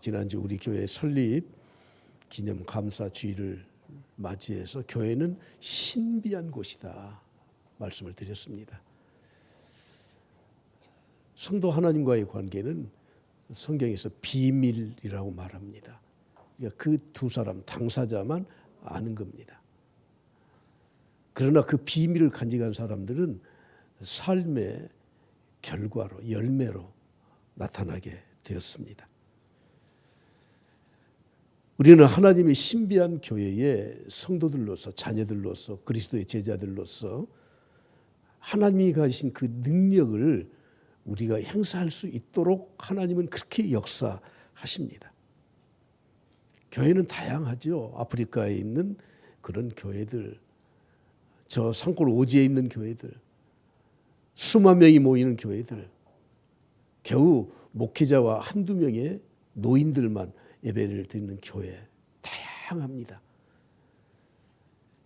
지난주 우리 교회 설립 기념 감사 주일을 맞이해서 교회는 신비한 곳이다 말씀을 드렸습니다. 성도 하나님과의 관계는 성경에서 비밀이라고 말합니다. 그러니까 그 두 사람 당사자만 아는 겁니다. 그러나 그 비밀을 간직한 사람들은 삶의 결과로 열매로 나타나게 되었습니다. 우리는 하나님의 신비한 교회의 성도들로서 자녀들로서 그리스도의 제자들로서 하나님이 가지신 그 능력을 우리가 행사할 수 있도록 하나님은 그렇게 역사하십니다. 교회는 다양하죠. 아프리카에 있는 그런 교회들, 저 산골 오지에 있는 교회들, 수만 명이 모이는 교회들, 겨우 목회자와 한두 명의 노인들만 예배를 드리는 교회 다양합니다.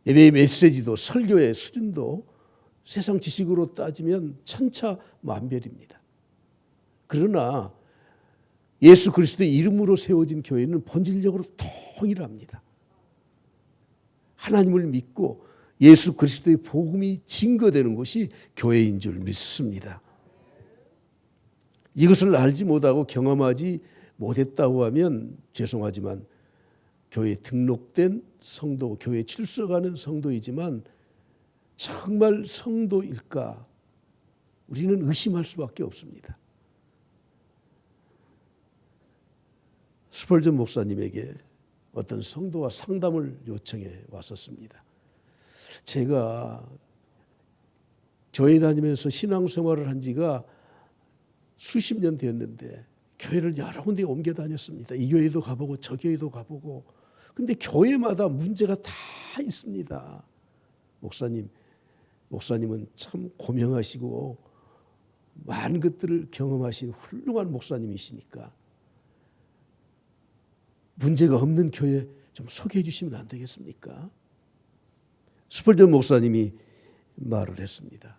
예배의 메시지도 설교의 수준도 세상 지식으로 따지면 천차만별입니다. 그러나 예수 그리스도의 이름으로 세워진 교회는 본질적으로 동일합니다. 하나님을 믿고 예수 그리스도의 복음이 증거되는 것이 교회인 줄 믿습니다. 이것을 알지 못하고 경험하지 못했다고 하면 죄송하지만 교회에 등록된 성도, 교회에 출석하는 성도이지만 정말 성도일까? 우리는 의심할 수밖에 없습니다. 스펄전 목사님에게 어떤 성도가 상담을 요청해 왔었습니다. 제가 교회 다니면서 신앙생활을 한 지가 수십 년 되었는데 교회를 여러 군데 옮겨 다녔습니다. 이 교회도 가보고 저 교회도 가보고. 근데 교회마다 문제가 다 있습니다. 목사님은 참 고명하시고 많은 것들을 경험하신 훌륭한 목사님이시니까 문제가 없는 교회 좀 소개해 주시면 안 되겠습니까? 스펄전 목사님이 말을 했습니다.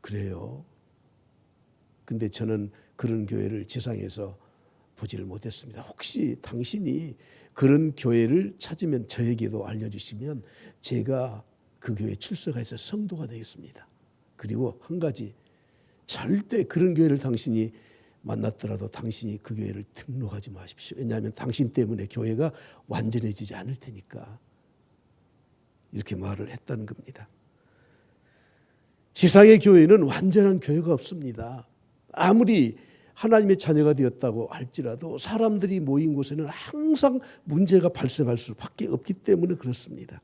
그래요. 근데 저는 그런 교회를 지상에서 보지를 못했습니다. 혹시 당신이 그런 교회를 찾으면 저에게도 알려주시면 제가 그 교회에 출석해서 성도가 되겠습니다. 그리고 한 가지, 절대 그런 교회를 당신이 만났더라도 당신이 그 교회를 등록하지 마십시오. 왜냐하면 당신 때문에 교회가 완전해지지 않을 테니까. 이렇게 말을 했다는 겁니다. 지상의 교회는 완전한 교회가 없습니다. 아무리 하나님의 자녀가 되었다고 할지라도 사람들이 모인 곳에는 항상 문제가 발생할 수밖에 없기 때문에 그렇습니다.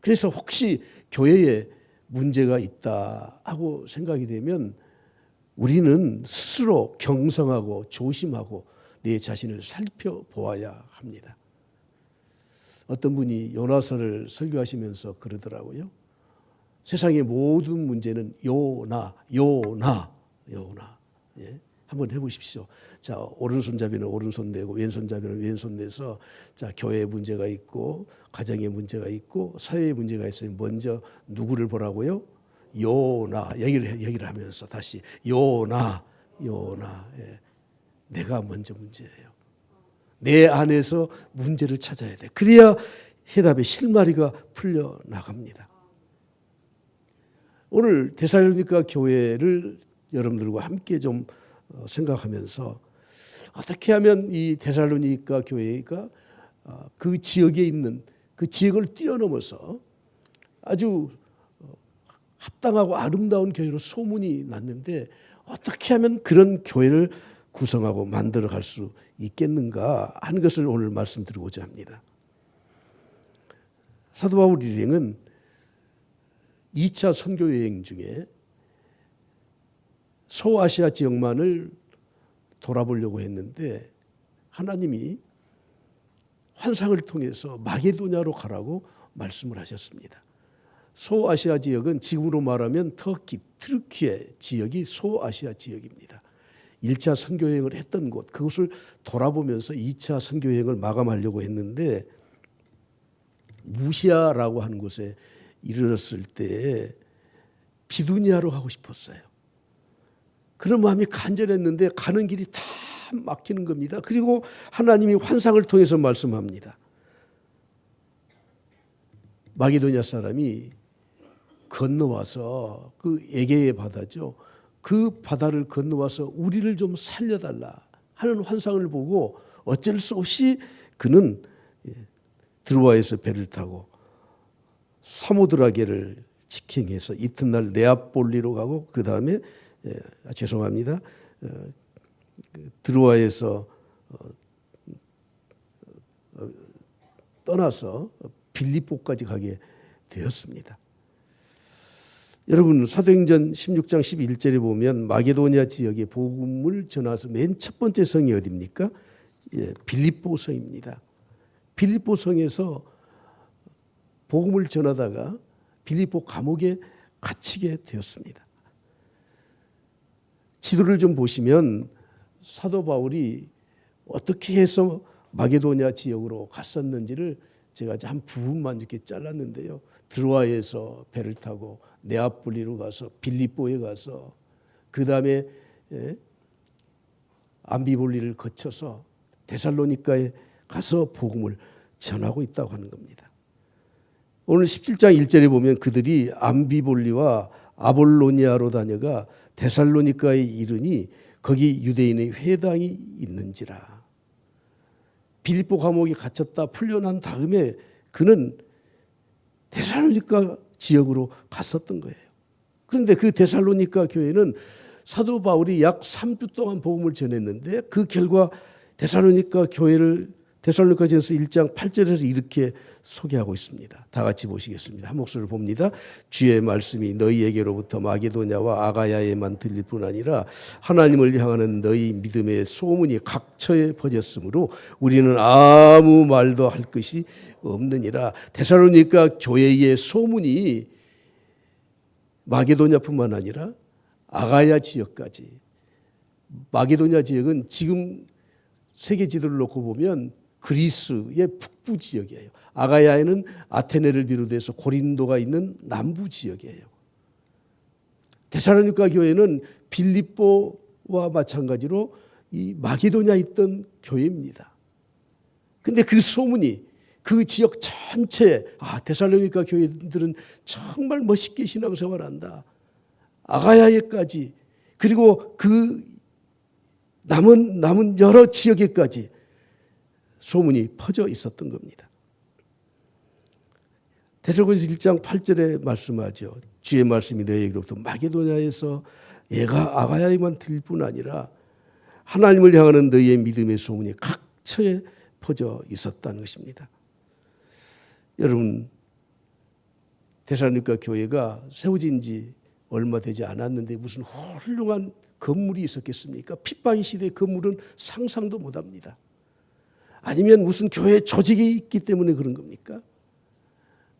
그래서 혹시 교회에 문제가 있다 하고 생각이 되면 우리는 스스로 경성하고 조심하고 내 자신을 살펴보아야 합니다. 어떤 분이 요나서를 설교하시면서 그러더라고요. 세상의 모든 문제는 요나. 예? 한번 해보십시오. 자, 오른손잡이는 오른손 내고 왼손잡이는 왼손 내서 자, 교회에 문제가 있고 가정에 문제가 있고 사회에 문제가 있으면 먼저 누구를 보라고요? 요나. 얘기를 하면서 다시 요나. 예. 내가 먼저 문제예요. 내 안에서 문제를 찾아야 돼. 그래야 해답의 실마리가 풀려나갑니다. 오늘 데살로니가 교회를 여러분들과 함께 좀 생각하면서 어떻게 하면 이 데살로니가 교회가 그 지역에 있는 그 지역을 뛰어넘어서 아주 합당하고 아름다운 교회로 소문이 났는데 어떻게 하면 그런 교회를 구성하고 만들어갈 수 있겠는가 하는 것을 오늘 말씀드리고자 합니다. 사도 바울 일행은 2차 선교 여행 중에 소아시아 지역만을 돌아보려고 했는데 하나님이 환상을 통해서 마게도냐로 가라고 말씀을 하셨습니다. 소아시아 지역은 지금으로 말하면 터키, 트르키예 지역이 소아시아 지역입니다. 1차 선교여행을 했던 곳, 그것을 돌아보면서 2차 선교여행을 마감하려고 했는데 무시아라고 하는 곳에 이르렀을 때 비두니아로 가고 싶었어요. 그런 마음이 간절했는데 가는 길이 다 막히는 겁니다. 그리고 하나님이 환상을 통해서 말씀합니다. 마게도냐 사람이 건너와서 그 에게의 바다죠. 그 바다를 건너와서 우리를 좀 살려달라 하는 환상을 보고 어쩔 수 없이 그는 드로아에서 배를 타고 사모드라게를 직행해서 이튿날 네아폴리로 가고 그 다음에 죄송합니다. 드로아에서 떠나서 빌립보까지 가게 되었습니다. 여러분 사도행전 16장 11절에 보면 마게도냐 지역에 복음을 전하서 맨 첫 번째 성이 어디입니까? 빌립보 성입니다. 빌립보 성에서 복음을 전하다가 빌립보 감옥에 갇히게 되었습니다. 지도를 좀 보시면 사도 바울이 어떻게 해서 마게도냐 지역으로 갔었는지를 제가 한 부분만 이렇게 잘랐는데요. 드로아에서 배를 타고 네아폴리로 가서 빌립보에 가서 그 다음에 암비볼리를 거쳐서 데살로니가에 가서 복음을 전하고 있다고 하는 겁니다. 오늘 17장 1절에 보면 그들이 암비볼리와 아볼로니아로 다녀가 데살로니가에 이르니 거기 유대인의 회당이 있는지라. 빌립보 감옥에 갇혔다 풀려난 다음에 그는 데살로니가 지역으로 갔었던 거예요. 그런데 그 데살로니가 교회는 사도 바울이 약 3주 동안 복음을 전했는데 그 결과 데살로니가 교회를 데살로니가전서 1장 8절에서 이렇게 소개하고 있습니다. 다 같이 보시겠습니다. 한 목소리를 봅니다. 주의 말씀이 너희에게로부터 마게도냐와 아가야에만 들릴 뿐 아니라 하나님을 향하는 너희 믿음의 소문이 각처에 퍼졌으므로 우리는 아무 말도 할 것이 없느니라. 데살로니가 교회의 소문이 마게도냐뿐만 아니라 아가야 지역까지. 마게도냐 지역은 지금 세계 지도를 놓고 보면 그리스의 북부 지역이에요. 아가야에는 아테네를 비롯해서 고린도가 있는 남부 지역이에요. 데살로니가 교회는 빌립보와 마찬가지로 이 마게도냐에 있던 교회입니다. 그런데 그 소문이 그 지역 전체에 데살로니가 교회들은 정말 멋있게 신앙생활한다. 아가야에까지 그리고 그 남은 여러 지역에까지 소문이 퍼져 있었던 겁니다. 데살로니가서 1장 8절에 말씀하죠. 주의 말씀이 너희에게로부터 마게도냐에서 얘가 아가야에만 들릴 뿐 아니라 하나님을 향하는 너희의 믿음의 소문이 각처에 퍼져 있었다는 것입니다. 여러분 데살로니가 교회가 세워진 지 얼마 되지 않았는데 무슨 훌륭한 건물이 있었겠습니까? 핍박의 시대의 건물은 상상도 못합니다. 아니면 무슨 교회 조직이 있기 때문에 그런 겁니까?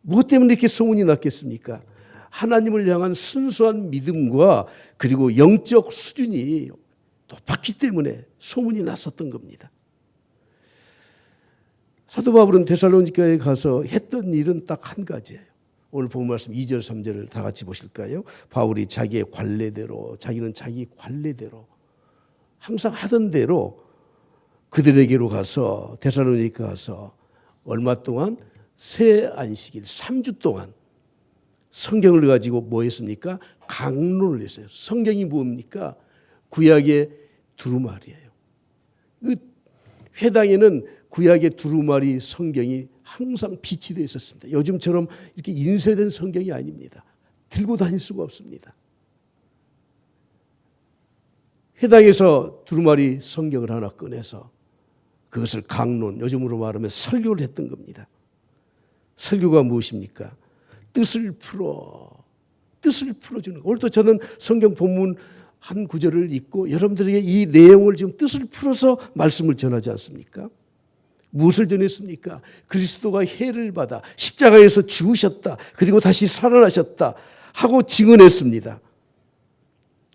무엇 때문에 이렇게 소문이 났겠습니까? 하나님을 향한 순수한 믿음과 그리고 영적 수준이 높았기 때문에 소문이 났었던 겁니다. 사도 바울은 데살로니가에 가서 했던 일은 딱 한 가지예요. 오늘 본 말씀 2절 3절을 다 같이 보실까요? 바울이 자기의 관례대로 자기는 자기 관례대로 항상 하던 대로 그들에게로 가서 데살로니가 가서 얼마 동안 새 안식일 3주 동안 성경을 가지고 뭐 했습니까? 강론을 했어요. 성경이 뭡니까? 구약의 두루마리예요. 그 회당에는 구약의 두루마리 성경이 항상 비치되어 있었습니다. 요즘처럼 이렇게 인쇄된 성경이 아닙니다. 들고 다닐 수가 없습니다. 회당에서 두루마리 성경을 하나 꺼내서 그것을 강론, 요즘으로 말하면 설교를 했던 겁니다. 설교가 무엇입니까? 뜻을 풀어주는 거. 오늘도 저는 성경 본문 한 구절을 읽고 여러분들에게 이 내용을 지금 뜻을 풀어서 말씀을 전하지 않습니까? 무엇을 전했습니까? 그리스도가 해를 받아 십자가에서 죽으셨다. 그리고 다시 살아나셨다 하고 증언했습니다.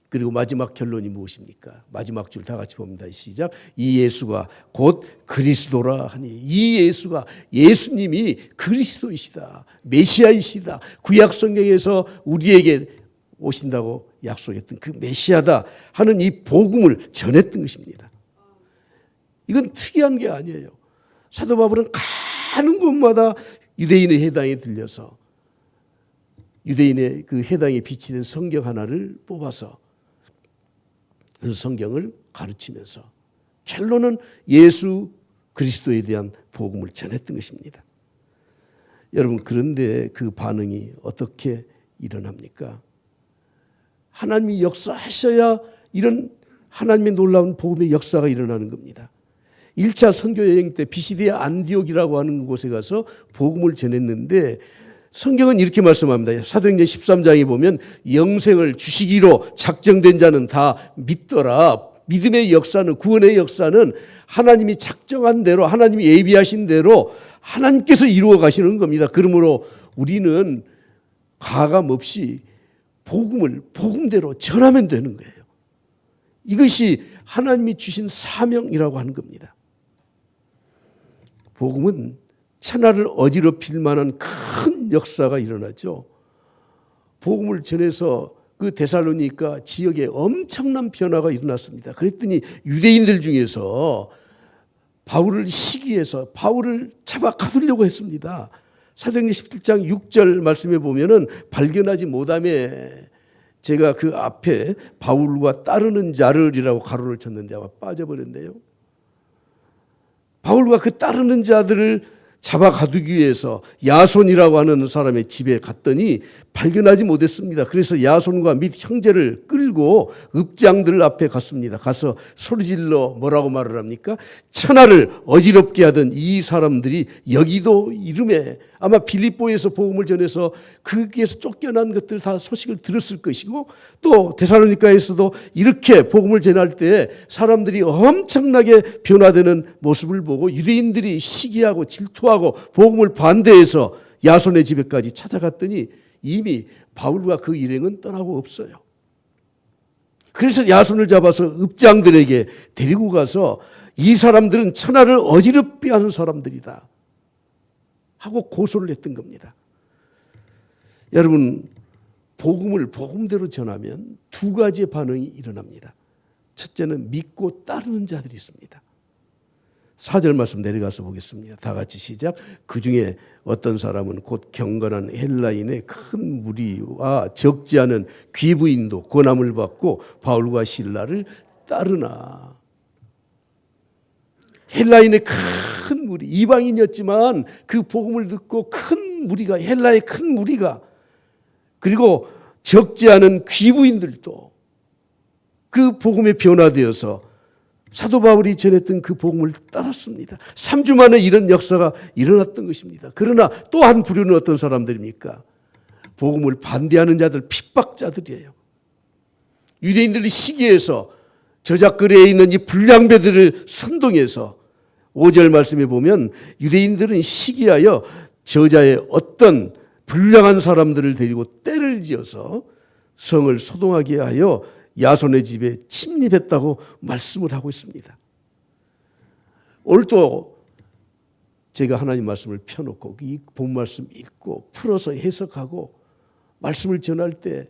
그리고 마지막 결론이 무엇입니까? 마지막 줄 다 같이 봅니다. 시작. 이 예수가 곧 그리스도라 하니, 이 예수가 예수님이 그리스도이시다. 메시아이시다. 구약 성경에서 우리에게 오신다고 약속했던 그 메시아다 하는 이 복음을 전했던 것입니다. 이건 특이한 게 아니에요. 사도 바울은 가는 곳마다 유대인의 회당에 들려서 유대인의 그 회당에 비치는 성경 하나를 뽑아서 그 성경을 가르치면서 결론은 예수 그리스도에 대한 복음을 전했던 것입니다. 여러분, 그런데 그 반응이 어떻게 일어납니까? 하나님이 역사하셔야 이런 하나님의 놀라운 복음의 역사가 일어나는 겁니다. 1차 선교 여행 때 비시디아 안디옥이라고 하는 곳에 가서 복음을 전했는데 성경은 이렇게 말씀합니다. 사도행전 13장에 보면 영생을 주시기로 작정된 자는 다 믿더라. 믿음의 역사는, 구원의 역사는 하나님이 작정한 대로, 하나님이 예비하신 대로 하나님께서 이루어 가시는 겁니다. 그러므로 우리는 가감 없이 복음을 복음대로 전하면 되는 거예요. 이것이 하나님이 주신 사명이라고 하는 겁니다. 복음은 천하를 어지럽힐 만한 큰 역사가 일어나죠. 복음을 전해서 그 데살로니가 지역에 엄청난 변화가 일어났습니다. 그랬더니 유대인들 중에서 바울을 시기해서 바울을 잡아 가두려고 했습니다. 사도행전 17장 6절 말씀에 보면은 발견하지 못함에 제가 그 앞에 바울과 따르는 자들이라고 가로를 쳤는데 아마 빠져버렸네요. 바울과 그 따르는 자들을 잡아 가두기 위해서 야손이라고 하는 사람의 집에 갔더니 발견하지 못했습니다. 그래서 야손과 및 형제를 끌고 읍장들 앞에 갔습니다. 가서 소리질러 뭐라고 말을 합니까? 천하를 어지럽게 하던 이 사람들이 여기도 이름에 아마 빌립보에서 복음을 전해서 거기에서 쫓겨난 것들 다 소식을 들었을 것이고 또 데살로니가에서도 이렇게 복음을 전할 때 사람들이 엄청나게 변화되는 모습을 보고 유대인들이 시기하고 질투하고 복음을 반대해서 야손의 집에까지 찾아갔더니 이미 바울과 그 일행은 떠나고 없어요. 그래서 야손을 잡아서 읍장들에게 데리고 가서 이 사람들은 천하를 어지럽게 하는 사람들이다 하고 고소를 했던 겁니다. 여러분, 복음을 복음대로 전하면 두 가지의 반응이 일어납니다. 첫째는 믿고 따르는 자들이 있습니다. 4절 말씀 내려가서 보겠습니다. 다 같이 시작. 그 중에 어떤 사람은 곧 경건한 헬라인의 큰 무리와 적지 않은 귀부인도 권함을 받고 바울과 실라를 따르나. 헬라인의 큰 무리, 이방인이었지만 그 복음을 듣고 큰 무리가, 헬라의 큰 무리가, 그리고 적지 않은 귀부인들도 그 복음에 변화되어서 사도 바울이 전했던 그 복음을 따랐습니다. 3주 만에 이런 역사가 일어났던 것입니다. 그러나 또 한 부류는 어떤 사람들입니까? 복음을 반대하는 자들, 핍박자들이에요. 유대인들이 시기해서 저작거리에 있는 이 불량배들을 선동해서 5절 말씀에 보면 유대인들은 시기하여 저자의 어떤 불량한 사람들을 데리고 떼를 지어서 성을 소동하게 하여 야손의 집에 침입했다고 말씀을 하고 있습니다. 오늘 또 제가 하나님 말씀을 펴놓고 이 본 말씀 읽고 풀어서 해석하고 말씀을 전할 때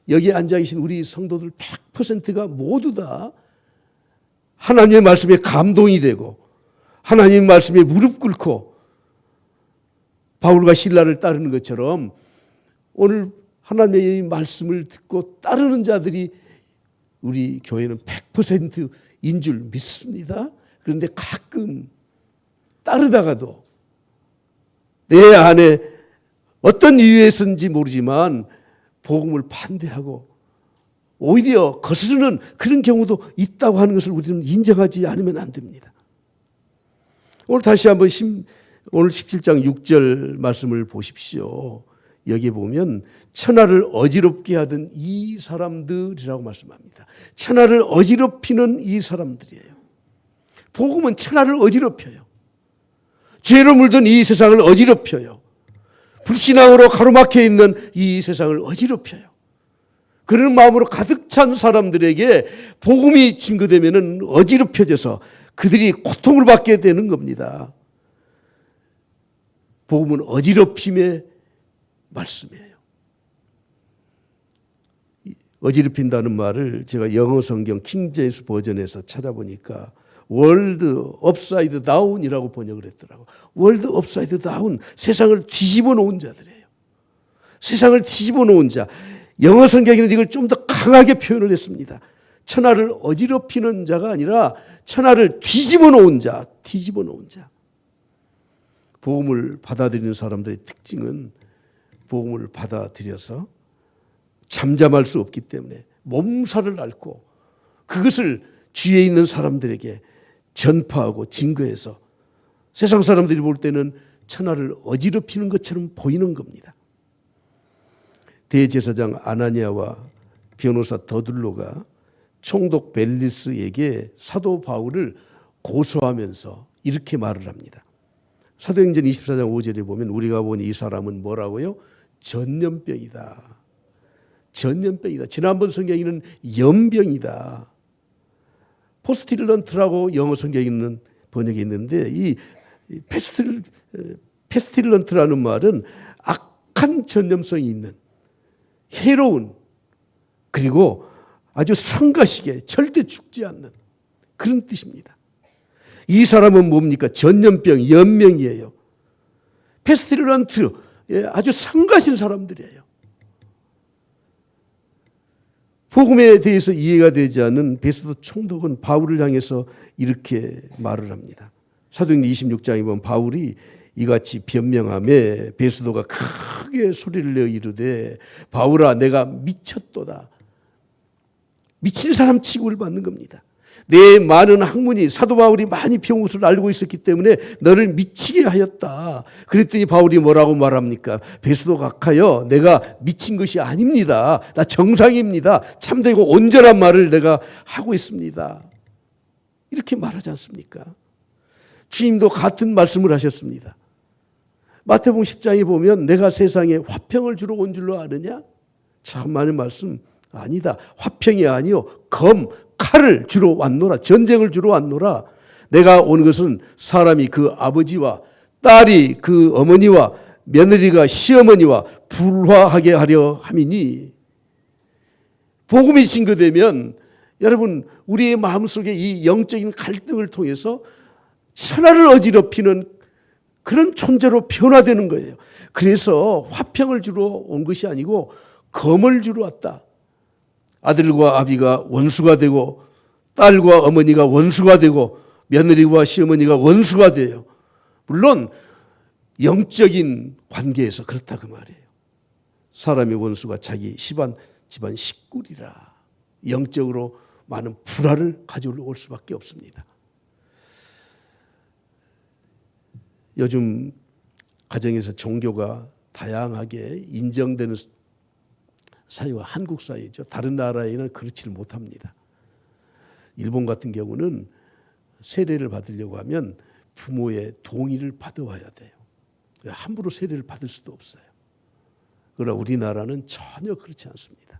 여기에 앉아 계신 우리 성도들 100%가 모두 다 하나님의 말씀에 감동이 되고 하나님의 말씀에 무릎 꿇고 바울과 실라를 따르는 것처럼 오늘 하나님의 말씀을 듣고 따르는 자들이 우리 교회는 100%인 줄 믿습니다. 그런데 가끔 따르다가도 내 안에 어떤 이유에서인지 모르지만 복음을 반대하고 오히려 거스르는 그런 경우도 있다고 하는 것을 우리는 인정하지 않으면 안 됩니다. 오늘 다시 한번 오늘 17장 6절 말씀을 보십시오. 여기 보면 천하를 어지럽게 하던 이 사람들이라고 말씀합니다. 천하를 어지럽히는 이 사람들이에요. 복음은 천하를 어지럽혀요. 죄로 물든 이 세상을 어지럽혀요. 불신앙으로 가로막혀 있는 이 세상을 어지럽혀요. 그런 마음으로 가득 찬 사람들에게 복음이 증거되면 어지럽혀져서 그들이 고통을 받게 되는 겁니다. 복음은 어지럽힘의 말씀이에요. 어지럽힌다는 말을 제가 영어 성경 킹제임스 버전에서 찾아보니까 월드 업사이드 다운이라고 번역을 했더라고. 월드 업사이드 다운, 세상을 뒤집어 놓은 자들이에요. 세상을 뒤집어 놓은 자. 영어 성경에는 이걸 좀 더 강하게 표현을 했습니다. 천하를 어지럽히는 자가 아니라 천하를 뒤집어 놓은 자, 뒤집어 놓은 자. 복음을 받아들이는 사람들의 특징은 복음을 받아들여서 잠잠할 수 없기 때문에 몸살을 앓고 그것을 주위에 있는 사람들에게 전파하고 증거해서 세상 사람들이 볼 때는 천하를 어지럽히는 것처럼 보이는 겁니다. 대제사장 아나니아와 변호사 더둘로가 총독 벨리스에게 사도 바울을 고소하면서 이렇게 말을 합니다. 사도행전 24장 5절에 보면 우리가 본 이 사람은 뭐라고요? 전염병이다. 전염병이다. 지난번 성경에는 연병이다. 포스틸런트라고 영어 성경에는 번역이 있는데 이 페스틸런트라는 말은 악한 전염성이 있는 해로운 그리고 아주 성가시게 절대 죽지 않는 그런 뜻입니다. 이 사람은 뭡니까? 전염병, 연명이에요. 페스틸런트, 아주 성가신 사람들이에요. 복음에 대해서 이해가 되지 않는 베스도 총독은 바울을 향해서 이렇게 말을 합니다. 사도행전 26장에 보면 바울이 이같이 변명하며 베스도가 크게 소리를 내어 이르되 바울아 내가 미쳤도다. 미친 사람 취급을 받는 겁니다. 내 많은 학문이 사도 바울이 많이 배운 것을 알고 있었기 때문에 너를 미치게 하였다. 그랬더니 바울이 뭐라고 말합니까? 베스도 각하여 내가 미친 것이 아닙니다. 나 정상입니다. 참되고 온전한 말을 내가 하고 있습니다. 이렇게 말하지 않습니까? 주님도 같은 말씀을 하셨습니다. 마태복음 10장에 보면 내가 세상에 화평을 주러 온 줄로 아느냐? 참 많은 말씀 아니다. 화평이 아니요 검, 칼을 주러 왔노라. 전쟁을 주러 왔노라. 내가 온 것은 사람이 그 아버지와 딸이 그 어머니와 며느리가 시어머니와 불화하게 하려 함이니 복음이 증거되면 여러분 우리의 마음속에 이 영적인 갈등을 통해서 천하를 어지럽히는 그런 존재로 변화되는 거예요. 그래서 화평을 주러 온 것이 아니고 검을 주러 왔다. 아들과 아비가 원수가 되고 딸과 어머니가 원수가 되고 며느리와 시어머니가 원수가 돼요. 물론 영적인 관계에서 그렇다 그 말이에요. 사람의 원수가 자기 집안 식구리라. 영적으로 많은 불화를 가져올 수밖에 없습니다. 요즘 가정에서 종교가 다양하게 인정되는 사회와 한국 사회죠. 다른 나라에는 그렇지는 못합니다. 일본 같은 경우는 세례를 받으려고 하면 부모의 동의를 받아와야 돼요. 함부로 세례를 받을 수도 없어요. 그러나 우리나라는 전혀 그렇지 않습니다.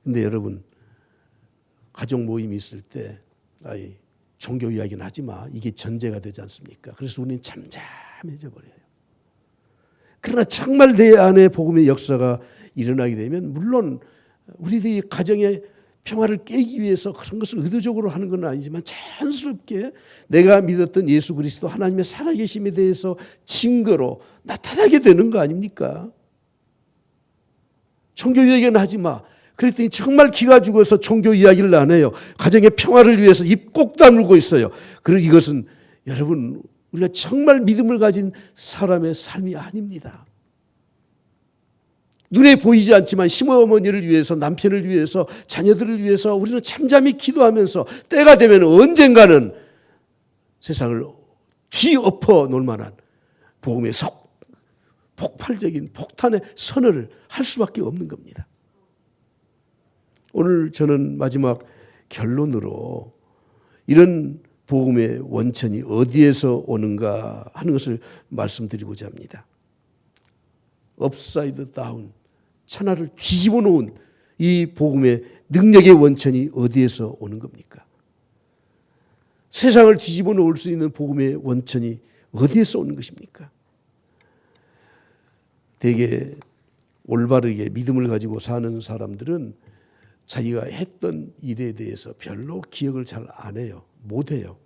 그런데 여러분 가족 모임이 있을 때 종교 이야기는 하지 마. 이게 전제가 되지 않습니까? 그래서 우리는 잠잠해져 버려요. 그러나 정말 내 안에 복음의 역사가 일어나게 되면 물론 우리들이 가정의 평화를 깨기 위해서 그런 것을 의도적으로 하는 건 아니지만 자연스럽게 내가 믿었던 예수 그리스도 하나님의 살아계심에 대해서 증거로 나타나게 되는 거 아닙니까? 종교 이야기는 하지 마. 그랬더니 정말 기가 죽어서 종교 이야기를 안 해요. 가정의 평화를 위해서 입 꼭 다물고 있어요. 그리고 이것은 여러분 우리가 정말 믿음을 가진 사람의 삶이 아닙니다. 눈에 보이지 않지만 시어머니를 위해서 남편을 위해서 자녀들을 위해서 우리는 잠잠히 기도하면서 때가 되면 언젠가는 세상을 뒤엎어 놓을 만한 복음의 폭발적인 폭탄의 선언을 할 수밖에 없는 겁니다. 오늘 저는 마지막 결론으로 이런 복음의 원천이 어디에서 오는가 하는 것을 말씀드리고자 합니다. 업사이드 다운, 천하를 뒤집어 놓은 이 복음의 능력의 원천이 어디에서 오는 겁니까? 세상을 뒤집어 놓을 수 있는 복음의 원천이 어디에서 오는 것입니까? 대개 올바르게 믿음을 가지고 사는 사람들은 자기가 했던 일에 대해서 별로 기억을 잘 안 해요. 못 해요.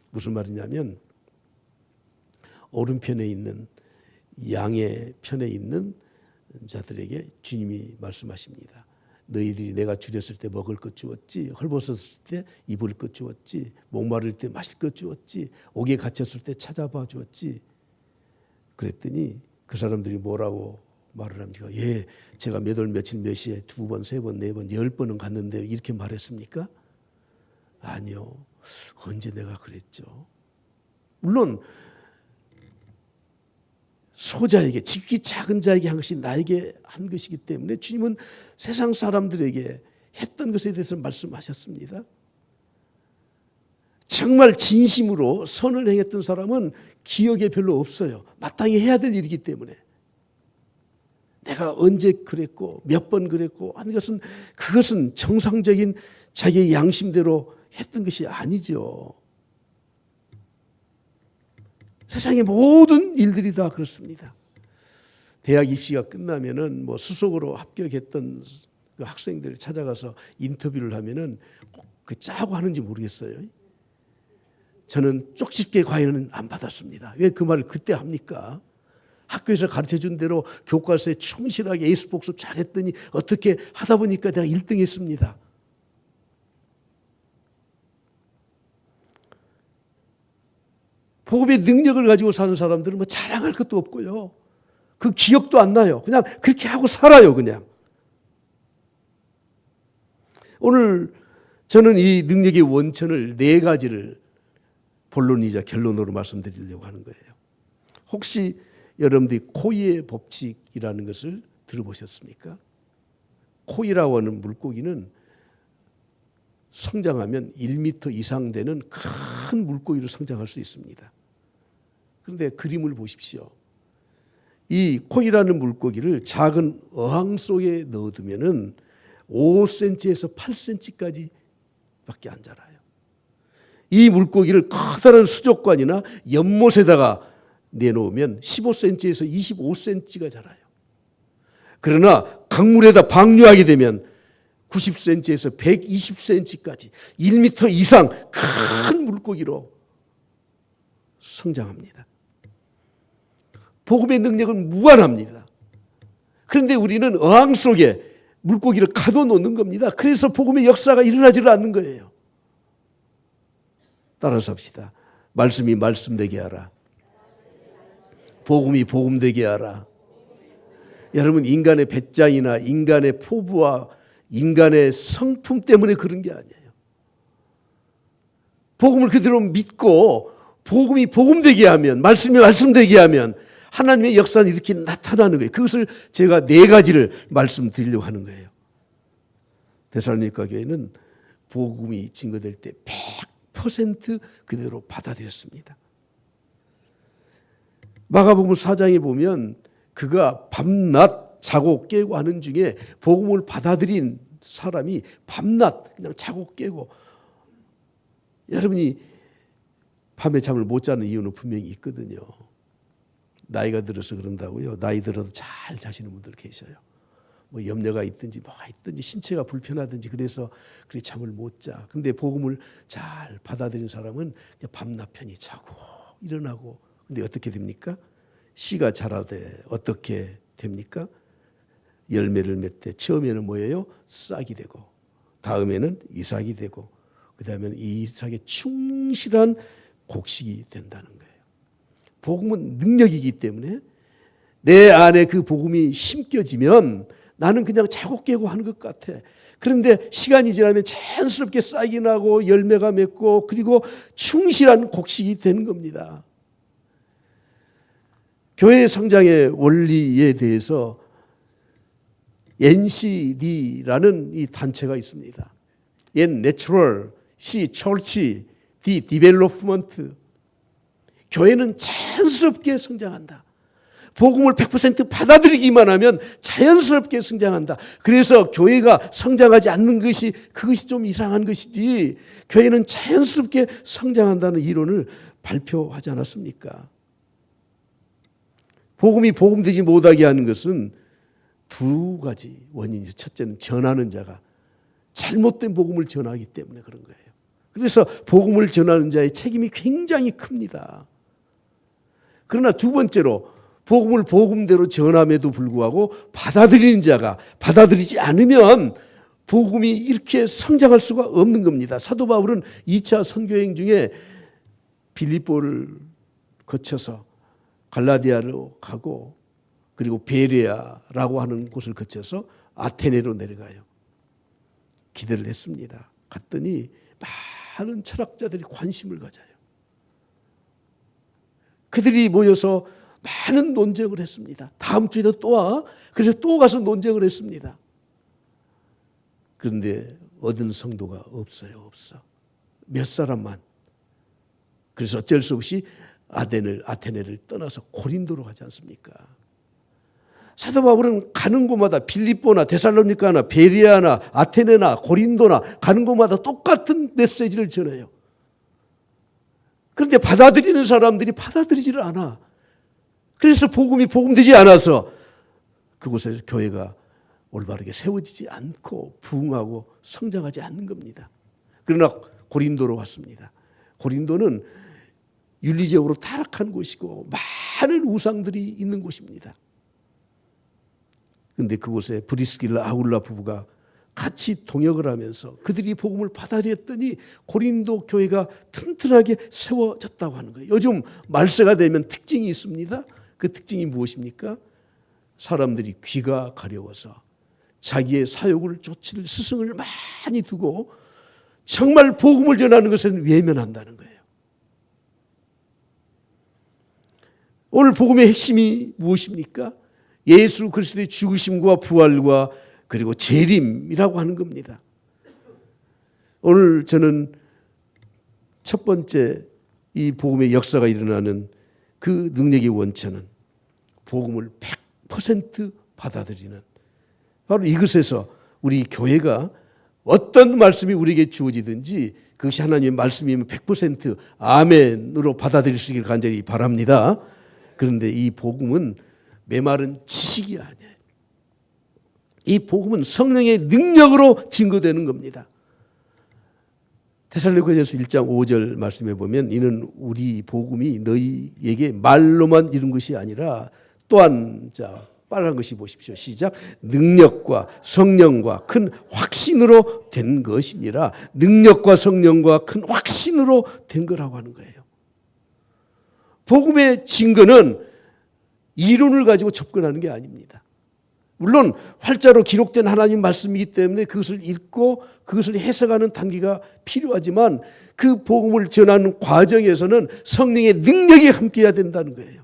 무슨 말이냐면 오른편에 있는 양의 편에 있는 자들에게 주님이 말씀하십니다. 너희들이 내가 줄였을 때 먹을 것 주었지, 헐벗었을 때 입을 것 주었지, 목마를 때 마실 것 주었지, 옥에 갇혔을 때 찾아봐 주었지. 그랬더니 그 사람들이 뭐라고 말을 합니까? 예, 제가 몇 월 며칠 몇 시에 2번, 3번, 4번, 10번은 갔는데 이렇게 말했습니까? 아니요. 언제 내가 그랬죠? 물론 소자에게, 지극히 작은 자에게 한 것이 나에게 한 것이기 때문에 주님은 세상 사람들에게 했던 것에 대해서 말씀하셨습니다. 정말 진심으로 선을 행했던 사람은 기억에 별로 없어요. 마땅히 해야 될 일이기 때문에. 내가 언제 그랬고 몇 번 그랬고 하는 것은, 그것은 정상적인 자기의 양심대로 했던 것이 아니죠. 세상의 모든 일들이 다 그렇습니다. 대학 입시가 끝나면은 수석으로 합격했던 그 학생들 찾아가서 인터뷰를 하면은 꼭 그 짜고 하는지 모르겠어요. 저는 쪽집게 과외는 안 받았습니다. 왜 그 말을 그때 합니까? 학교에서 가르쳐준 대로 교과서에 충실하게 에이스 복습 잘했더니 어떻게 하다 보니까 내가 1등 했습니다. 복음의 능력을 가지고 사는 사람들은 자랑할 것도 없고요. 그 기억도 안 나요. 그냥 그렇게 하고 살아요, 그냥. 오늘 저는 이 능력의 원천을 4가지를 본론이자 결론으로 말씀드리려고 하는 거예요. 혹시 여러분들이 코이의 법칙이라는 것을 들어보셨습니까? 코이라고 하는 물고기는 성장하면 1m 이상 되는 큰 물고기로 성장할 수 있습니다. 그런데 그림을 보십시오. 이 코이라는 물고기를 작은 어항 속에 넣어두면은 5cm에서 8cm까지 밖에 안 자라요. 이 물고기를 커다란 수족관이나 연못에다가 내놓으면 15cm에서 25cm가 자라요. 그러나 강물에다 방류하게 되면 90cm에서 120cm까지 1m 이상 큰 물고기로 성장합니다. 복음의 능력은 무한합니다. 그런데 우리는 어항 속에 물고기를 가둬놓는 겁니다. 그래서 복음의 역사가 일어나지를 않는 거예요. 따라서 합시다. 말씀이 말씀되게 하라. 복음이 복음되게 하라. 여러분, 인간의 배짱이나 인간의 포부와 인간의 성품 때문에 그런 게 아니에요. 복음을 그대로 믿고 복음이 복음되게 하면, 말씀이 말씀되게 하면 하나님의 역사는 이렇게 나타나는 거예요. 그것을 제가 4가지를 말씀드리려고 하는 거예요. 데살로니가 교회는 복음이 증거될 때 100% 그대로 받아들였습니다. 마가복음 4장에 보면 그가 밤낮 자고 깨고 하는 중에 복음을 받아들인 사람이 밤낮 그냥 자고 깨고, 여러분이 밤에 잠을 못 자는 이유는 분명히 있거든요. 나이가 들어서 그런다고요. 나이 들어도 잘 자시는 분들 계셔요. 염려가 있든지 뭐가 있든지 신체가 불편하든지 그래서 그래 잠을 못 자. 근데 복음을 잘 받아들인 사람은 밤낮 편히 자고 일어나고. 근데 어떻게 됩니까? 씨가 자라되 어떻게 됩니까? 열매를 맺되 처음에는 뭐예요? 싹이 되고, 다음에는 이삭이 되고, 그 다음에는 이 이삭에 충실한 곡식이 된다는 거예요. 복음은 능력이기 때문에 내 안에 그 복음이 심겨지면 나는 그냥 자고 깨고 하는 것 같아. 그런데 시간이 지나면 자연스럽게 싹이 나고 열매가 맺고 그리고 충실한 곡식이 되는 겁니다. 교회 성장의 원리에 대해서 NCD라는 이 단체가 있습니다. N Natural, C Church, D Development. 교회는 자연스럽게 성장한다. 복음을 100% 받아들이기만 하면 자연스럽게 성장한다. 그래서 교회가 성장하지 않는 것이, 그것이 좀 이상한 것이지, 교회는 자연스럽게 성장한다는 이론을 발표하지 않았습니까? 복음이 복음되지 못하게 하는 것은 2가지 원인이죠. 첫째는 전하는 자가 잘못된 복음을 전하기 때문에 그런 거예요. 그래서 복음을 전하는 자의 책임이 굉장히 큽니다. 그러나 두 번째로 복음을 복음대로 전함에도 불구하고 받아들이는 자가 받아들이지 않으면 복음이 이렇게 성장할 수가 없는 겁니다. 사도 바울은 2차 선교행 중에 빌립보를 거쳐서 갈라디아로 가고 그리고 베레아라고 하는 곳을 거쳐서 아테네로 내려가요. 기대를 했습니다. 갔더니 많은 철학자들이 관심을 가져요. 그들이 모여서 많은 논쟁을 했습니다. 다음 주에도 또 와. 그래서 또 가서 논쟁을 했습니다. 그런데 얻은 성도가 없어요. 없어. 몇 사람만. 그래서 어쩔 수 없이 아테네를 떠나서 고린도로 가지 않습니까? 사도 바울은 가는 곳마다 빌립보나 데살로니가나 베레아나 아테네나 고린도나 가는 곳마다 똑같은 메시지를 전해요. 그런데 받아들이는 사람들이 받아들이지를 않아. 그래서 복음이 복음되지 않아서 그곳에 교회가 올바르게 세워지지 않고 부흥하고 성장하지 않는 겁니다. 그러나 고린도로 왔습니다. 고린도는 윤리적으로 타락한 곳이고 많은 우상들이 있는 곳입니다. 그런데 그곳에 브리스길라 아굴라 부부가 같이 동역을 하면서 그들이 복음을 받아들였더니 고린도 교회가 튼튼하게 세워졌다고 하는 거예요. 요즘 말세가 되면 특징이 있습니다. 그 특징이 무엇입니까? 사람들이 귀가 가려워서 자기의 사욕을 쫓을 스승을 많이 두고 정말 복음을 전하는 것은 외면한다는 거예요. 오늘 복음의 핵심이 무엇입니까? 예수 그리스도의 죽으심과 부활과 그리고 재림이라고 하는 겁니다. 오늘 저는 첫 번째 이 복음의 역사가 일어나는 그 능력의 원천은 복음을 100% 받아들이는 바로 이것에서 우리 교회가 어떤 말씀이 우리에게 주어지든지 그것이 하나님의 말씀이면 100% 아멘으로 받아들일 수 있기를 간절히 바랍니다. 그런데 이 복음은 메마른 지식이 아니에요. 이 복음은 성령의 능력으로 증거되는 겁니다. 데살로니가전서 1장 5절 말씀해 보면 이는 우리 복음이 너희에게 말로만 이룬 것이 아니라 또한 빨간 것이 보십시오. 시작. 능력과 성령과 큰 확신으로 된 것이니라. 능력과 성령과 큰 확신으로 된 거라고 하는 거예요. 복음의 증거는 이론을 가지고 접근하는 게 아닙니다. 물론 활자로 기록된 하나님 말씀이기 때문에 그것을 읽고 그것을 해석하는 단계가 필요하지만 그 복음을 전하는 과정에서는 성령의 능력이 함께해야 된다는 거예요.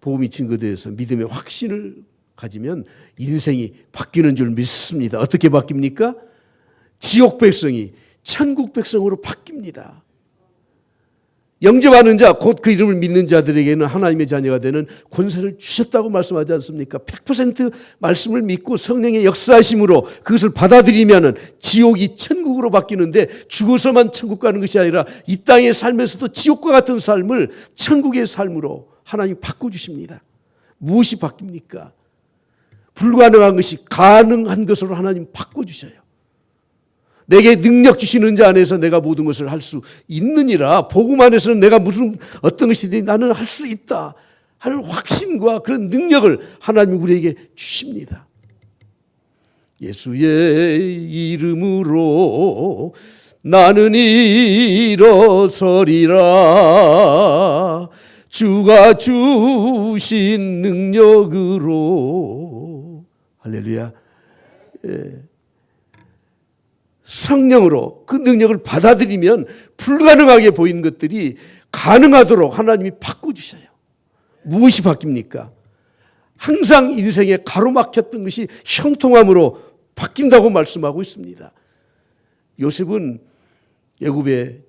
복음이 증거되어서 믿음의 확신을 가지면 인생이 바뀌는 줄 믿습니다. 어떻게 바뀝니까? 지옥 백성이 천국 백성으로 바뀝니다. 영접하는 자, 곧 그 이름을 믿는 자들에게는 하나님의 자녀가 되는 권세를 주셨다고 말씀하지 않습니까? 100% 말씀을 믿고 성령의 역사하심으로 그것을 받아들이면 지옥이 천국으로 바뀌는데 죽어서만 천국 가는 것이 아니라 이 땅에 살면서도 지옥과 같은 삶을 천국의 삶으로 하나님이 바꿔주십니다. 무엇이 바뀝니까? 불가능한 것이 가능한 것으로 하나님 바꿔주셔요. 내게 능력 주시는 자 안에서 내가 모든 것을 할 수 있느니라. 복음 안에서는 내가 무슨 어떤 것이든 나는 할 수 있다 하는 확신과 그런 능력을 하나님이 우리에게 주십니다. 예수의 이름으로 나는 일어서리라. 주가 주신 능력으로. 할렐루야. 예. 성령으로 그 능력을 받아들이면 불가능하게 보이는 것들이 가능하도록 하나님이 바꿔주셔요. 무엇이 바뀝니까? 항상 인생에 가로막혔던 것이 형통함으로 바뀐다고 말씀하고 있습니다. 요셉은 애굽에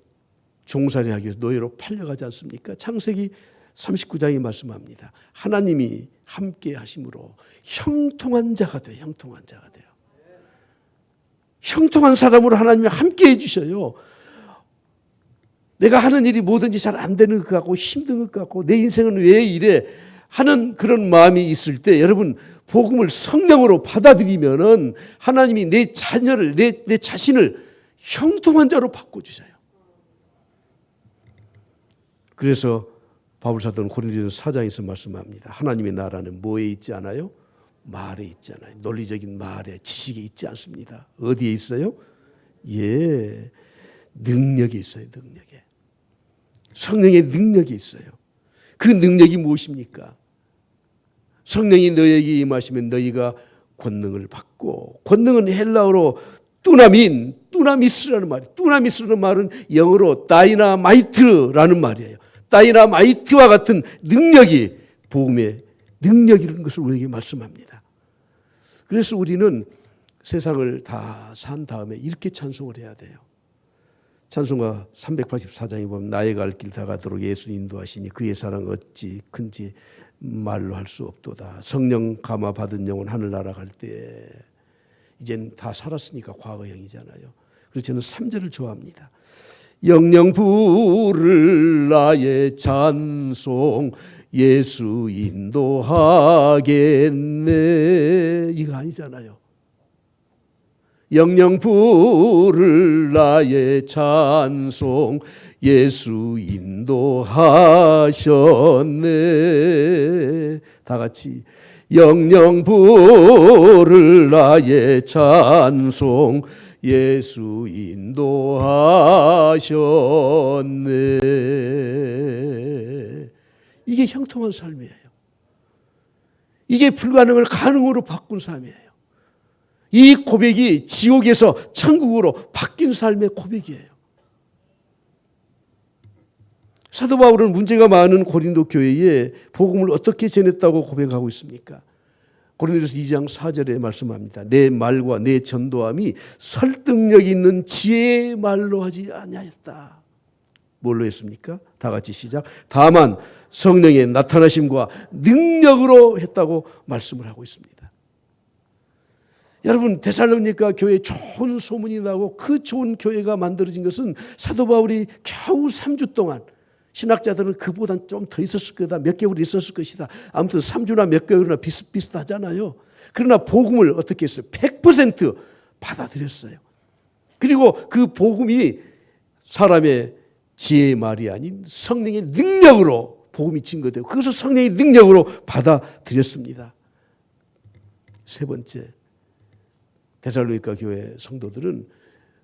종살이 하기 위해서 노예로 팔려가지 않습니까? 창세기 39장이 말씀합니다. 하나님이 함께 하심으로 형통한 자가 돼요. 형통한 자가 돼요. 형통한 사람으로 하나님이 함께 해주셔요. 내가 하는 일이 뭐든지 잘 안 되는 것 같고 힘든 것 같고 내 인생은 왜 이래 하는 그런 마음이 있을 때 여러분 복음을 성령으로 받아들이면은 하나님이 내 자녀를, 내 자신을 형통한 자로 바꿔주셔요. 그래서 바울사도는 고린도전서 4장에서 말씀합니다. 하나님의 나라는 뭐에 있지 않아요? 말에 있지 않아요. 논리적인 말에, 지식에 있지 않습니다. 어디에 있어요? 예, 능력에 있어요. 능력에. 성령의 능력이 있어요. 그 능력이 무엇입니까? 성령이 너에게 임하시면 너희가 권능을 받고, 권능은 헬라어로 뚜나미스라는 말이에요. 뚜나미스라는 말은 영어로 다이나마이트라는 말이에요. 다이나마이트와 같은 능력이 복음의 능력이라는 것을 우리에게 말씀합니다. 그래서 우리는 세상을 다 산 다음에 이렇게 찬송을 해야 돼요. 찬송가 384장에 보면 나의 갈 길 다 가도록 예수 인도하시니 그의 사랑 어찌 큰지 말로 할 수 없도다. 성령 감화 받은 영혼 하늘나라 갈 때, 이젠 다 살았으니까 과거형이잖아요. 그래서 저는 3절을 좋아합니다. 영영 부를 나의 찬송 예수 인도하겠네. 이거 아니잖아요. 영영 부를 나의 찬송 예수 인도하셨네. 다 같이 영영 부를 나의 찬송 예수 인도하셨네. 이게 형통한 삶이에요. 이게 불가능을 가능으로 바꾼 삶이에요. 이 고백이 지옥에서 천국으로 바뀐 삶의 고백이에요. 사도 바울은 문제가 많은 고린도 교회에 복음을 어떻게 전했다고 고백하고 있습니까? 고린도서 2장 4절에 말씀합니다. 내 말과 내 전도함이 설득력 있는 지혜의 말로 하지 아니하였다. 뭘로 했습니까? 다 같이 시작. 다만 성령의 나타나심과 능력으로 했다고 말씀을 하고 있습니다. 여러분, 데살로니가 교회에 좋은 소문이 나고 그 좋은 교회가 만들어진 것은 사도 바울이 겨우 3주 동안, 신학자들은 그보다 좀 더 있었을 거다, 몇 개월 있었을 것이다, 아무튼 3주나 몇 개월이나 비슷비슷하잖아요. 그러나 복음을 어떻게 했어요? 100% 받아들였어요. 그리고 그 복음이 사람의 지혜의 말이 아닌 성령의 능력으로 복음이 증거되고, 그것을 성령의 능력으로 받아들였습니다. 세 번째, 데살로니가 교회 성도들은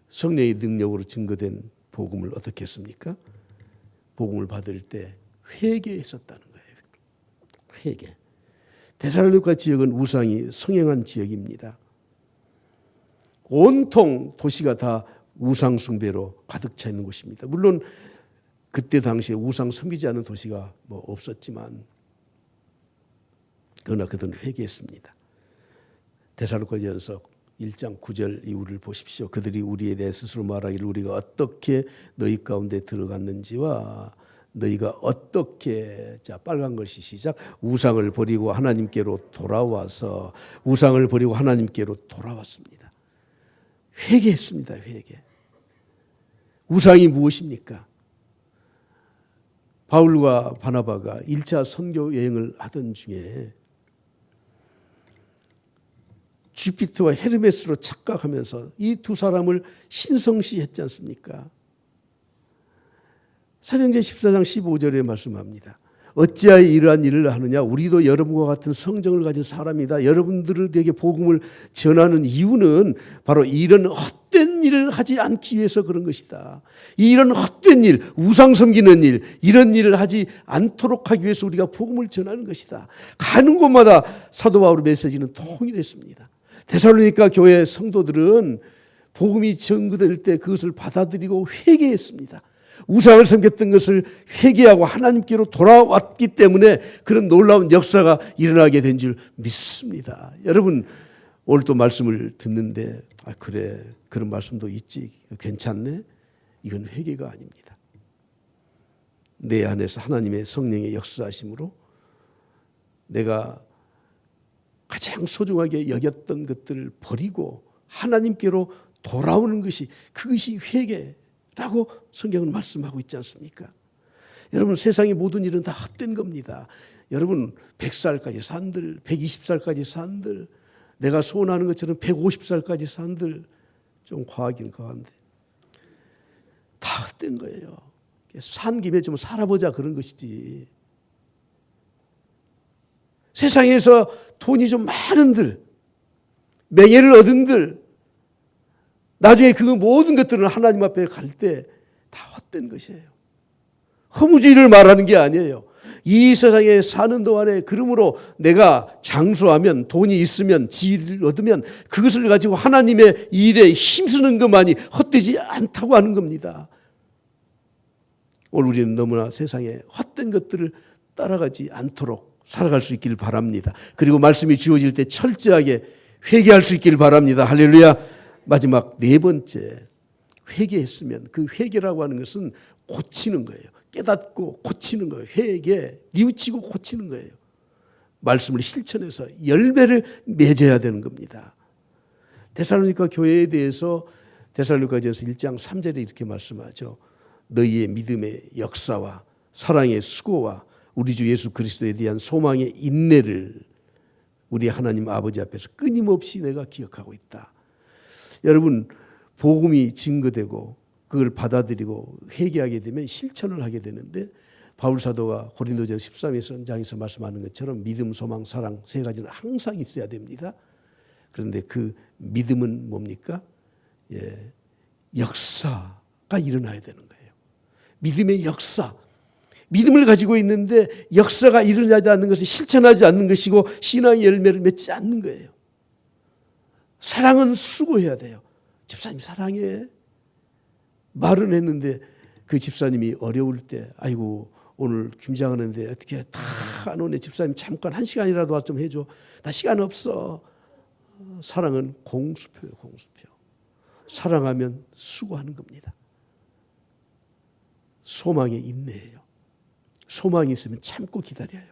성령의 능력으로 증거된 복음을 어떻게 했습니까? 복음을 받을 때 회개했었다는 거예요. 회개. 데살로니가 지역은 우상이 성행한 지역입니다. 온통 도시가 다 우상 숭배로 가득 차 있는 곳입니다. 물론 그때 당시에 우상 섬기지 않는 도시가 없었지만, 그러나 그들은 회개했습니다. 데살로니가전서 1장 9절 이후를 보십시오. 그들이 우리에 대해 스스로 말하기를 우리가 어떻게 너희 가운데 들어갔는지와 너희가 어떻게, 자, 빨간 글씨 시작. 우상을 버리고 하나님께로 돌아와서, 우상을 버리고 하나님께로 돌아왔습니다. 회개했습니다. 회개. 우상이 무엇입니까? 바울과 바나바가 1차 선교 여행을 하던 중에 주피터와 헤르메스로 착각하면서 이 두 사람을 신성시했지 않습니까? 사도행전 14장 15절에 말씀합니다. 어찌하여 이러한 일을 하느냐? 우리도 여러분과 같은 성정을 가진 사람이다. 여러분들에게 복음을 전하는 이유는 바로 이런 헛된 일을 하지 않기 위해서 그런 것이다. 이런 헛된 일, 우상 섬기는 일, 이런 일을 하지 않도록 하기 위해서 우리가 복음을 전하는 것이다. 가는 곳마다 사도 바울의 메시지는 통일했습니다. 데살로니가 교회 성도들은 복음이 전거될 때 그것을 받아들이고 회개했습니다. 우상을 섬겼던 것을 회개하고 하나님께로 돌아왔기 때문에 그런 놀라운 역사가 일어나게 된 줄 믿습니다. 여러분, 오늘 또 말씀을 듣는데 그래, 그런 말씀도 있지, 괜찮네? 이건 회개가 아닙니다. 내 안에서 하나님의 성령의 역사하심으로 내가 가장 소중하게 여겼던 것들을 버리고 하나님께로 돌아오는 것이, 그것이 회개라고 성경은 말씀하고 있지 않습니까? 여러분, 세상의 모든 일은 다 헛된 겁니다. 여러분 100살까지 산들, 120살까지 산들, 내가 소원하는 것처럼 150살까지 산들, 좀 과하긴 과한데 다 헛된 거예요. 산 김에 좀 살아보자 그런 것이지. 세상에서 돈이 좀 많은들, 명예를 얻은들, 나중에 그 모든 것들은 하나님 앞에 갈 때 다 헛된 것이에요. 허무주의를 말하는 게 아니에요. 이 세상에 사는 동안에 그러므로 내가 장수하면, 돈이 있으면, 지위를 얻으면 그것을 가지고 하나님의 일에 힘쓰는 것만이 헛되지 않다고 하는 겁니다. 오늘 우리는 너무나 세상에 헛된 것들을 따라가지 않도록 살아갈 수 있기를 바랍니다. 그리고 말씀이 주어질 때 철저하게 회개할 수 있기를 바랍니다. 할렐루야. 마지막 네 번째, 회개했으면 그 회개라고 하는 것은 고치는 거예요. 깨닫고 고치는 거예요. 회개, 뉘우치고 고치는 거예요. 말씀을 실천해서 열매를 맺어야 되는 겁니다. 데살로니가 교회에 대해서 데살로니가전서 1장 3절에 이렇게 말씀하죠. 너희의 믿음의 역사와 사랑의 수고와 우리 주 예수 그리스도에 대한 소망의 인내를 우리 하나님 아버지 앞에서 끊임없이 내가 기억하고 있다. 여러분, 복음이 증거되고 그걸 받아들이고 회개하게 되면 실천을 하게 되는데, 바울 사도가 고린도전 13장에서 말씀하는 것처럼 믿음, 소망, 사랑 세 가지는 항상 있어야 됩니다. 그런데 그 믿음은 뭡니까? 역사가 일어나야 되는 거예요. 믿음의 역사. 믿음을 가지고 있는데 역사가 일어나지 않는 것은 실천하지 않는 것이고 신앙의 열매를 맺지 않는 거예요. 사랑은 수고해야 돼요. 집사님 사랑해. 말은 했는데 그 집사님이 어려울 때 아이고 오늘 김장하는데 어떻게 다 안 오네. 집사님 잠깐 1시간이라도 좀 해줘. 나 시간 없어. 사랑은 공수표예요. 공수표. 사랑하면 수고하는 겁니다. 소망의 인내예요. 소망이 있으면 참고 기다려요.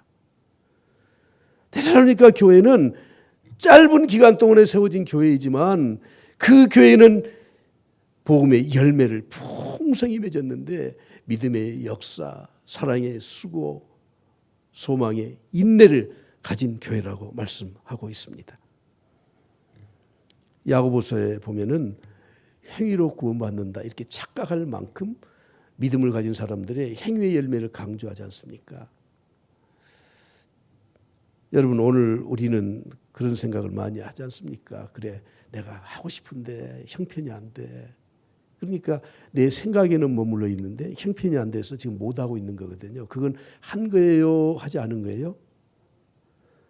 데살로니가 교회는 짧은 기간 동안에 세워진 교회이지만 그 교회는 복음의 열매를 풍성히 맺었는데 믿음의 역사, 사랑의 수고, 소망의 인내를 가진 교회라고 말씀하고 있습니다. 야고보서에 보면은 행위로 구원받는다 이렇게 착각할 만큼 믿음을 가진 사람들의 행위의 열매를 강조하지 않습니까? 여러분 오늘 우리는 그런 생각을 많이 하지 않습니까? 그래 내가 하고 싶은데 형편이 안 돼. 그러니까 내 생각에는 머물러 있는데 형편이 안 돼서 지금 못하고 있는 거거든요. 그건 한 거예요? 하지 않은 거예요?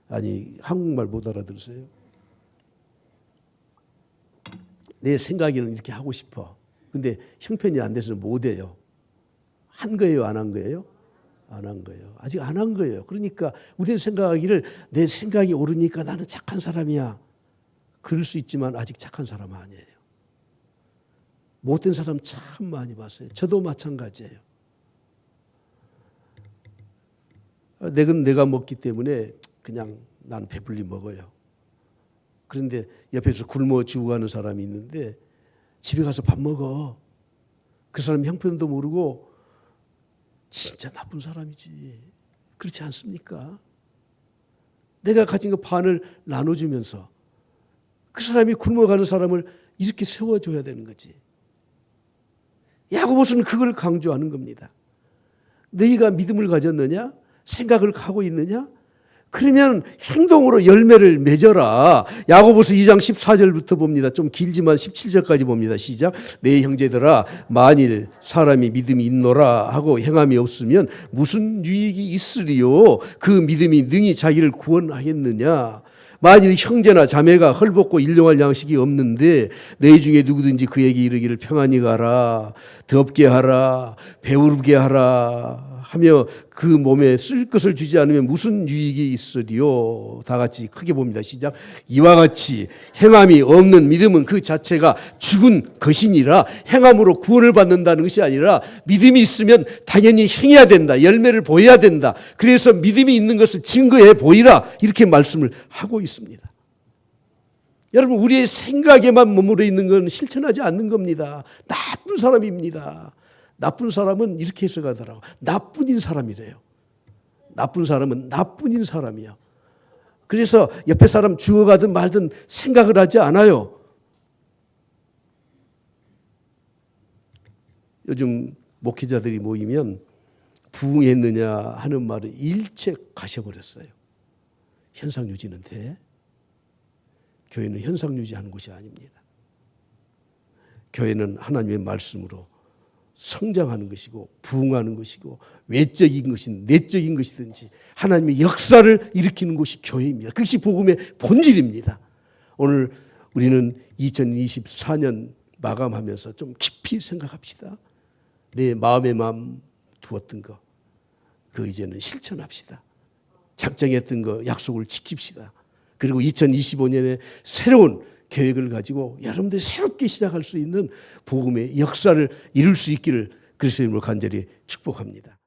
아니 한국말 못 알아들으세요? 내 생각에는 이렇게 하고 싶어. 근데 형편이 안 돼서 못해요. 한 거예요? 안 한 거예요? 안 한 거예요. 아직 안 한 거예요. 그러니까 우리는 생각하기를 내 생각이 옳으니까 나는 착한 사람이야. 그럴 수 있지만 아직 착한 사람은 아니에요. 못된 사람 참 많이 봤어요. 저도 마찬가지예요. 내가 먹기 때문에 그냥 나는 배불리 먹어요. 그런데 옆에서 굶어 죽어가는 사람이 있는데 집에 가서 밥 먹어. 그 사람 형편도 모르고 진짜 나쁜 사람이지. 그렇지 않습니까? 내가 가진 거 반을 나눠주면서 그 사람이 굶어가는 사람을 이렇게 세워줘야 되는 거지. 야고보서는 그걸 강조하는 겁니다. 너희가 믿음을 가졌느냐? 생각을 하고 있느냐? 그러면 행동으로 열매를 맺어라. 야고보서 2장 14절부터 봅니다. 좀 길지만 17절까지 봅니다. 시작. 내 형제들아 만일 사람이 믿음이 있노라 하고 행함이 없으면 무슨 유익이 있으리요? 그 믿음이 능히 자기를 구원하겠느냐? 만일 형제나 자매가 헐벗고 일용할 양식이 없는데 내 중에 누구든지 그에게 이르기를 평안히 가라, 덥게 하라, 배부르게 하라 하며 그 몸에 쓸 것을 주지 않으면 무슨 유익이 있으리요? 다 같이 크게 봅니다. 시작. 이와 같이 행함이 없는 믿음은 그 자체가 죽은 것이니라. 행함으로 구원을 받는다는 것이 아니라 믿음이 있으면 당연히 행해야 된다. 열매를 보여야 된다. 그래서 믿음이 있는 것을 증거해 보이라. 이렇게 말씀을 하고 있습니다. 여러분 우리의 생각에만 머무르 있는 건 실천하지 않는 겁니다. 나쁜 사람입니다. 나쁜 사람은 이렇게 해석하더라고. 나뿐인 사람이래요. 나쁜 사람은 나뿐인 사람이야. 그래서 옆에 사람 죽어가든 말든 생각을 하지 않아요. 요즘 목회자들이 모이면 부흥했느냐 하는 말은 일체 가셔버렸어요. 현상 유지는 돼? 교회는 현상 유지하는 곳이 아닙니다. 교회는 하나님의 말씀으로 성장하는 것이고 부흥하는 것이고 외적인 것이든 내적인 것이든지 하나님의 역사를 일으키는 곳이 교회입니다. 그것이 복음의 본질입니다. 오늘 우리는 2024년 마감하면서 좀 깊이 생각합시다. 내 마음에 마음 두었던 거, 그 이제는 실천합시다. 작정했던 거 약속을 지킵시다. 그리고 2025년에 새로운 계획을 가지고 여러분들이 새롭게 시작할 수 있는 복음의 역사를 이룰 수 있기를 그리스도의 이름으로 간절히 축복합니다.